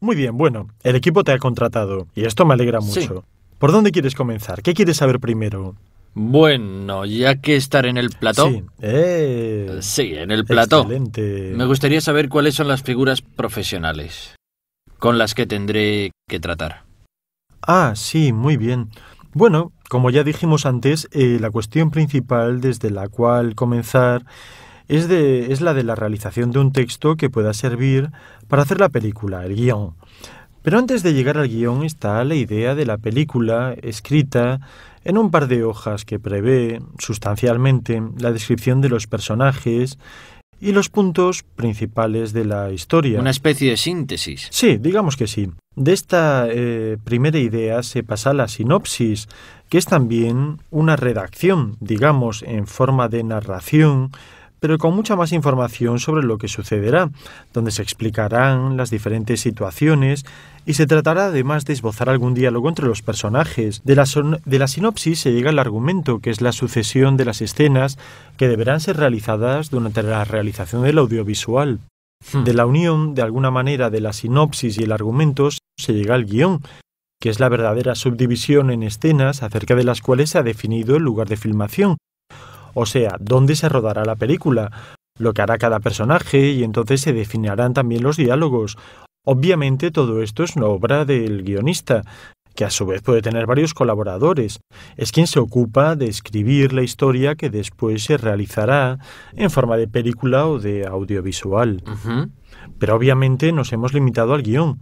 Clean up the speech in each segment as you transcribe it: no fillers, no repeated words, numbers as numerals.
Muy bien, bueno, el equipo te ha contratado y esto me alegra mucho. Sí. ¿Por dónde quieres comenzar? ¿Qué quieres saber primero? Bueno, ya que estar en el plató... Sí. Sí, en el plató. Excelente. Me gustaría saber cuáles son las figuras profesionales con las que tendré que tratar. Ah, sí, muy bien. Bueno, como ya dijimos antes, la cuestión principal desde la cual comenzar es la de la realización de un texto que pueda servir para hacer la película, el guión. Pero antes de llegar al guión está la idea de la película escrita en un par de hojas que prevé, sustancialmente, la descripción de los personajes y los puntos principales de la historia. Una especie de síntesis. Sí, digamos que sí. De esta primera idea se pasa a la sinopsis, que es también una redacción, digamos, en forma de narración, pero con mucha más información sobre lo que sucederá, donde se explicarán las diferentes situaciones y se tratará además de esbozar algún diálogo entre los personajes. De la sinopsis se llega al argumento, que es la sucesión de las escenas que deberán ser realizadas durante la realización del audiovisual. De la unión, de alguna manera, de la sinopsis y el argumento se llega al guión, que es la verdadera subdivisión en escenas acerca de las cuales se ha definido el lugar de filmación. O sea, dónde se rodará la película, lo que hará cada personaje y entonces se definirán también los diálogos. Obviamente todo esto es una obra del guionista, que a su vez puede tener varios colaboradores. Es quien se ocupa de escribir la historia que después se realizará en forma de película o de audiovisual. Pero obviamente nos hemos limitado al guión.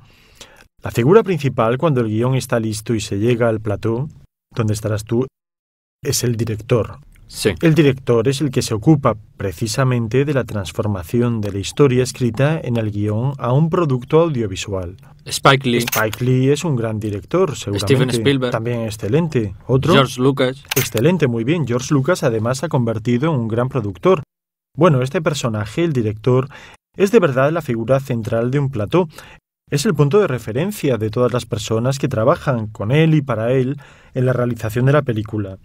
La figura principal cuando el guión está listo y se llega al plató, donde estarás tú, es el director. Sí. El director es el que se ocupa precisamente de la transformación de la historia escrita en el guión a un producto audiovisual. Spike Lee. Spike Lee es un gran director, seguramente. Steven Spielberg. También excelente. ¿Otro? George Lucas. Excelente, muy bien. George Lucas además se ha convertido en un gran productor. Bueno, este personaje, el director, es de verdad la figura central de un plató. Es el punto de referencia de todas las personas que trabajan con él y para él en la realización de la película.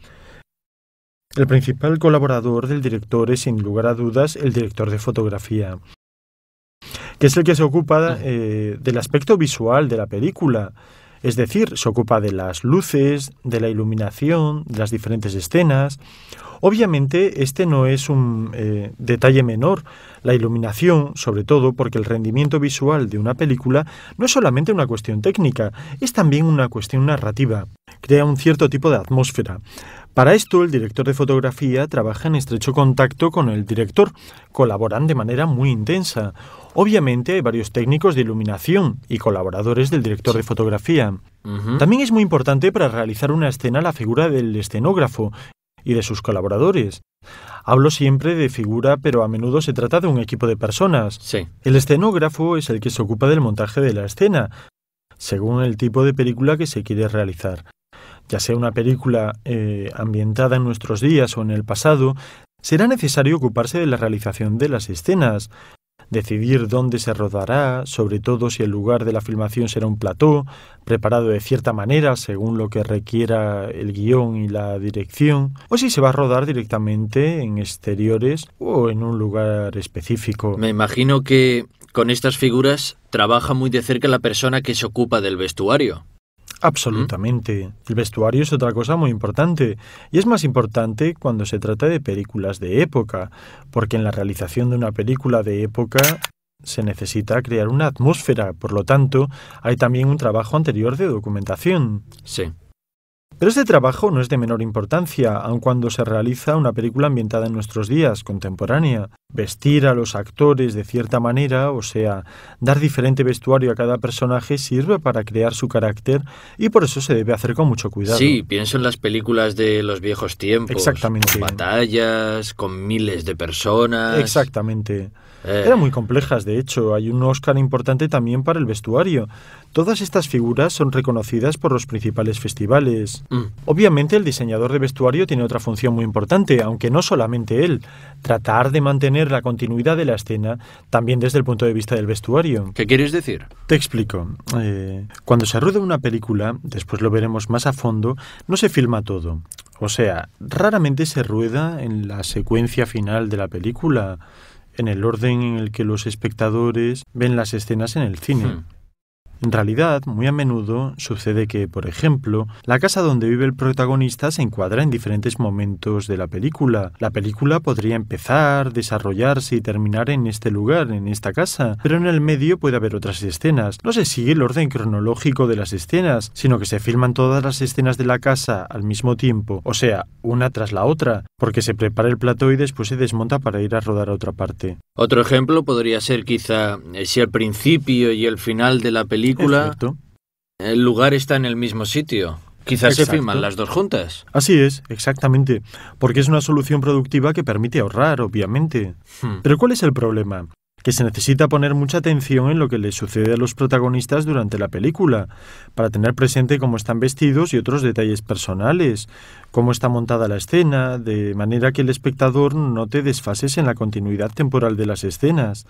El principal colaborador del director es, sin lugar a dudas, el director de fotografía, que es el que se ocupa del aspecto visual de la película. Es decir, se ocupa de las luces, de la iluminación, de las diferentes escenas. Obviamente, este no es un detalle menor. La iluminación, sobre todo porque el rendimiento visual de una película no es solamente una cuestión técnica, es también una cuestión narrativa. Crea un cierto tipo de atmósfera. Para esto, el director de fotografía trabaja en estrecho contacto con el director. Colaboran de manera muy intensa. Obviamente hay varios técnicos de iluminación y colaboradores del director de fotografía. También es muy importante para realizar una escena la figura del escenógrafo y de sus colaboradores. Hablo siempre de figura, pero a menudo se trata de un equipo de personas. Sí. El escenógrafo es el que se ocupa del montaje de la escena, según el tipo de película que se quiere realizar. Ya sea una película ambientada en nuestros días o en el pasado, será necesario ocuparse de la realización de las escenas, decidir dónde se rodará, sobre todo si el lugar de la filmación será un plató, preparado de cierta manera según lo que requiera el guión y la dirección, o si se va a rodar directamente en exteriores o en un lugar específico. Me imagino que con estas figuras trabaja muy de cerca la persona que se ocupa del vestuario. Absolutamente. El vestuario es otra cosa muy importante, y es más importante cuando se trata de películas de época, porque en la realización de una película de época se necesita crear una atmósfera, por lo tanto, hay también un trabajo anterior de documentación. Sí. Pero este trabajo no es de menor importancia, aun cuando se realiza una película ambientada en nuestros días, contemporánea. Vestir a los actores de cierta manera, o sea, dar diferente vestuario a cada personaje, sirve para crear su carácter y por eso se debe hacer con mucho cuidado. Sí, pienso en las películas de los viejos tiempos. Exactamente. Con batallas, con miles de personas. Exactamente. Eran muy complejas, de hecho. Hay un Oscar importante también para el vestuario. Todas estas figuras son reconocidas por los principales festivales. Obviamente el diseñador de vestuario tiene otra función muy importante, aunque no solamente él. Tratar de mantener la continuidad de la escena también desde el punto de vista del vestuario. ¿Qué quieres decir? Te explico. Cuando se rueda una película, después lo veremos más a fondo, no se filma todo. O sea, raramente se rueda en la secuencia final de la película, en el orden en el que los espectadores ven las escenas en el cine. En realidad, muy a menudo sucede que, por ejemplo, la casa donde vive el protagonista se encuadra en diferentes momentos de la película. La película podría empezar, desarrollarse y terminar en este lugar, en esta casa, pero en el medio puede haber otras escenas. No se sigue el orden cronológico de las escenas, sino que se filman todas las escenas de la casa al mismo tiempo, o sea, una tras la otra, porque se prepara el plató y después se desmonta para ir a rodar a otra parte. Otro ejemplo podría ser quizá si al principio y el final de la película el lugar está en el mismo sitio. Quizás se filman las dos juntas. Así es, exactamente, porque es una solución productiva que permite ahorrar, obviamente. Pero ¿cuál es el problema? Que se necesita poner mucha atención en lo que les sucede a los protagonistas durante la película, para tener presente cómo están vestidos y otros detalles personales, cómo está montada la escena, de manera que el espectador note desfases en la continuidad temporal de las escenas.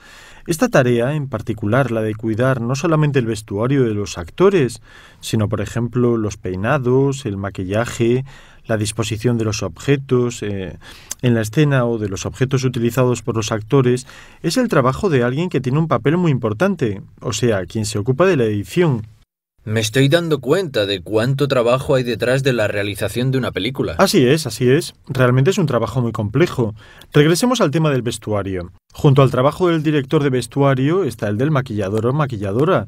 Esta tarea, en particular la de cuidar no solamente el vestuario de los actores, sino, por ejemplo, los peinados, el maquillaje, la disposición de los objetos en la escena o de los objetos utilizados por los actores, es el trabajo de alguien que tiene un papel muy importante, o sea, quien se ocupa de la edición. Me estoy dando cuenta de cuánto trabajo hay detrás de la realización de una película. Así es. Realmente es un trabajo muy complejo. Regresemos al tema del vestuario. Junto al trabajo del director de vestuario está el del maquillador o maquilladora,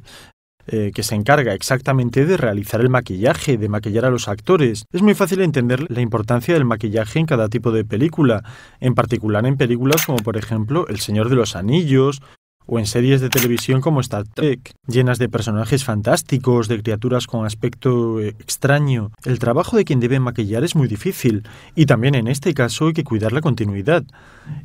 que se encarga exactamente de realizar el maquillaje, de maquillar a los actores. Es muy fácil entender la importancia del maquillaje en cada tipo de película, en particular en películas como por ejemplo El Señor de los Anillos, o en series de televisión como Star Trek, llenas de personajes fantásticos, de criaturas con aspecto extraño. El trabajo de quien debe maquillar es muy difícil, y también en este caso hay que cuidar la continuidad.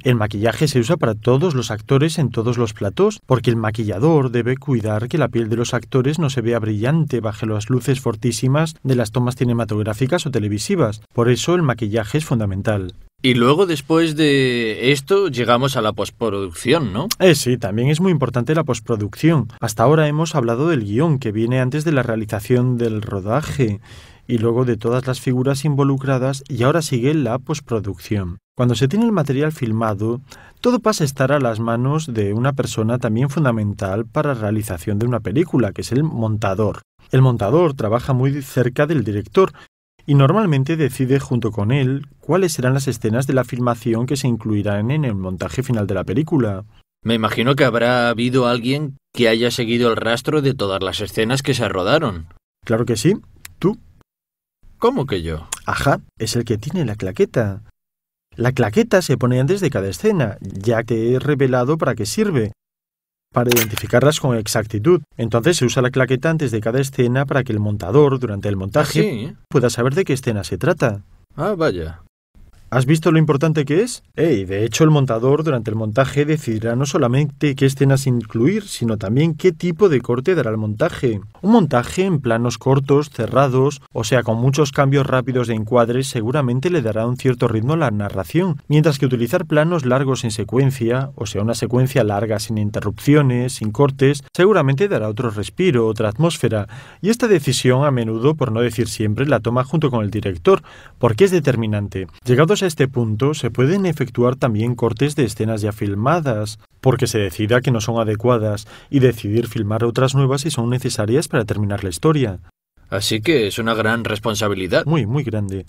El maquillaje se usa para todos los actores en todos los platós, porque el maquillador debe cuidar que la piel de los actores no se vea brillante bajo las luces fortísimas de las tomas cinematográficas o televisivas. Por eso el maquillaje es fundamental. Y luego, después de esto, llegamos a la postproducción, ¿no? Sí, también es muy importante la postproducción. Hasta ahora hemos hablado del guión, que viene antes de la realización del rodaje, y luego de todas las figuras involucradas, y ahora sigue la postproducción. Cuando se tiene el material filmado, todo pasa a estar a las manos de una persona también fundamental para la realización de una película, que es el montador. El montador trabaja muy cerca del director, y normalmente decide junto con él cuáles serán las escenas de la filmación que se incluirán en el montaje final de la película. Me imagino que habrá habido alguien que haya seguido el rastro de todas las escenas que se rodaron. Claro que sí. ¿Tú? ¿Cómo que yo? Ajá, es el que tiene la claqueta. La claqueta se pone antes de cada escena, ya que he revelado para qué sirve. Para identificarlas con exactitud. Entonces se usa la claqueta antes de cada escena para que el montador, durante el montaje, pueda saber de qué escena se trata. Ah, vaya. ¿Has visto lo importante que es? De hecho, el montador durante el montaje decidirá no solamente qué escenas incluir, sino también qué tipo de corte dará el montaje. Un montaje en planos cortos, cerrados, o sea, con muchos cambios rápidos de encuadres, seguramente le dará un cierto ritmo a la narración, mientras que utilizar planos largos en secuencia, o sea, una secuencia larga sin interrupciones, sin cortes, seguramente dará otro respiro, otra atmósfera, y esta decisión a menudo, por no decir siempre, la toma junto con el director, porque es determinante. Llegados a este punto, se pueden efectuar también cortes de escenas ya filmadas, porque se decida que no son adecuadas, y decidir filmar otras nuevas si son necesarias para terminar la historia. Así que es una gran responsabilidad. Muy, muy grande.